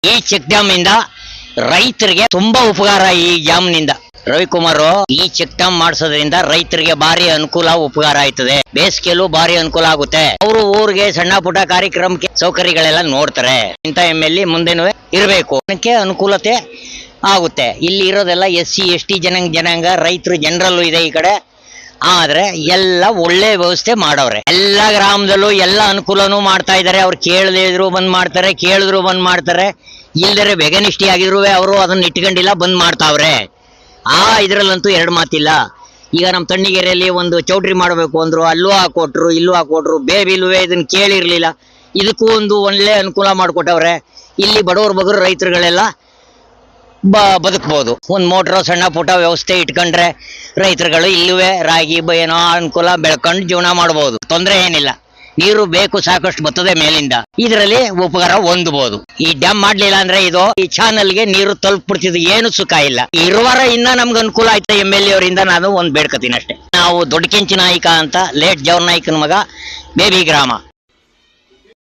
ಈ check dam ಇಂದ ರೈತರಿಗೆ ತುಂಬಾ ಉಪಕಾರ. ಈ ಡ್ಯಾಮ್ ನಿಂದ ರವಿಕುಮಾರ್ ಈ ಚೆಕ್ ಡ್ಯಾಮ್ ಮಾಡಿಸೋದ್ರಿಂದ ರೈತರಿಗೆ ಭಾರಿ ಅನುಕೂಲ ಉಪಕಾರ ಆಯ್ತದೆ. ಬೇಸಿಗೆಯಲ್ಲೂ ಭಾರಿ ಅನುಕೂಲ ಆಗುತ್ತೆ. ಅವರು ಊರಿಗೆ ಸಣ್ಣ ಪುಟ್ಟ ಕಾರ್ಯಕ್ರಮಕ್ಕೆ ಸೌಕರ್ಯಗಳೆಲ್ಲ ನೋಡ್ತಾರೆ. ಇಂಥ MLA ಮುಂದೆನೂ ಇರಬೇಕು, ಅದಕ್ಕೆ ಅನುಕೂಲತೆ ಆಗುತ್ತೆ. ಇಲ್ಲಿ ಇರೋದೆಲ್ಲ SC ST ಜನಾಂಗ ರೈತರು ಜನರಲ್ಲೂ ಇದೆ ಈ ಕಡೆ. ಆದ್ರೆ ಎಲ್ಲ ಒಳ್ಳೆ ವ್ಯವಸ್ಥೆ ಮಾಡವ್ರೆ. ಎಲ್ಲ ಗ್ರಾಮದಲ್ಲೂ ಎಲ್ಲ ಅನುಕೂಲನೂ ಮಾಡ್ತಾ ಇದಾರೆ. ಅವ್ರು ಕೇಳದೇ ಇದ್ರು ಬಂದ್ ಮಾಡ್ತಾರೆ, ಕೇಳಿದ್ರು ಬಂದ್ ಮಾಡ್ತಾರೆ. ಇಲ್ದರೆ ಬೆಗನಿಷ್ಠಿ ಆಗಿದ್ರು ಅವರು ಅದನ್ನ ಇಟ್ಕೊಂಡಿಲ್ಲ, ಬಂದ್ ಮಾಡ್ತಾವ್ರೆ. ಇದ್ರಲ್ಲಂತೂ ಎರಡು ಮಾತಿಲ್ಲ. ಈಗ ನಮ್ಮ ತಣ್ಣಿಗೆರೆಯಲ್ಲಿ ಒಂದು ಚೌಟ್ರಿ ಮಾಡಬೇಕು ಅಂದ್ರು, ಅಲ್ಲೂ ಹಾಕೊಟ್ರು ಇಲ್ಲೂ ಹಾಕೊಟ್ರು. ಬೇಬಿಲ್ವೇ ಇದನ್ನ ಕೇಳಿರ್ಲಿಲ್ಲ. ಇದಕ್ಕೂ ಒಂದು ಒಳ್ಳೆ ಅನುಕೂಲ ಮಾಡಿಕೊಟ್ಟವ್ರೆ. ಇಲ್ಲಿ ಬಡವರು ಬಗರು ರೈತರುಗಳೆಲ್ಲ ಬದುಕಬಹುದು. ಒಂದು ಮೋಟ್ರ್ ಸಣ್ಣ ಪುಟ್ಟ ವ್ಯವಸ್ಥೆ ಇಟ್ಕೊಂಡ್ರೆ ರೈತರುಗಳು ಇಲ್ಲುವೆ ರಾಗಿ ಏನೋ ಅನುಕೂಲ ಬೆಳ್ಕೊಂಡು ಜೀವನ ಮಾಡಬಹುದು. ತೊಂದರೆ ಏನಿಲ್ಲ. ನೀರು ಬೇಕು ಸಾಕಷ್ಟು ಬರ್ತದೆ ಮೇಲಿಂದ. ಇದರಲ್ಲಿ ಉಪಕಾರ ಹೊಂದಬಹುದು. ಈ ಡ್ಯಾಮ್ ಮಾಡ್ಲಿಲ್ಲ ಅಂದ್ರೆ ಇದು ಈ ಚಾನಲ್ಗೆ ನೀರು ತಲುಪ್ಬಿಡ್ತಿದ್ದು. ಏನು ಸುಖ ಇಲ್ಲ. ಇರುವಾರ ಇನ್ನ ನಮ್ಗೆ ಅನುಕೂಲ ಆಯ್ತಾ MLA ಅವರಿಂದ ನಾನು ಒಂದ್ ಬೇಡ್ಕತೀನಿ ಅಷ್ಟೇ. ನಾವು ದೊಡ್ಡ ಕೆಂಚಿ ನಾಯಕ ಅಂತ ಲೇಟ್ ಜವರ್ ನಾಯ್ಕನ ಮಗ, ಬೇಬಿ ಗ್ರಾಮ.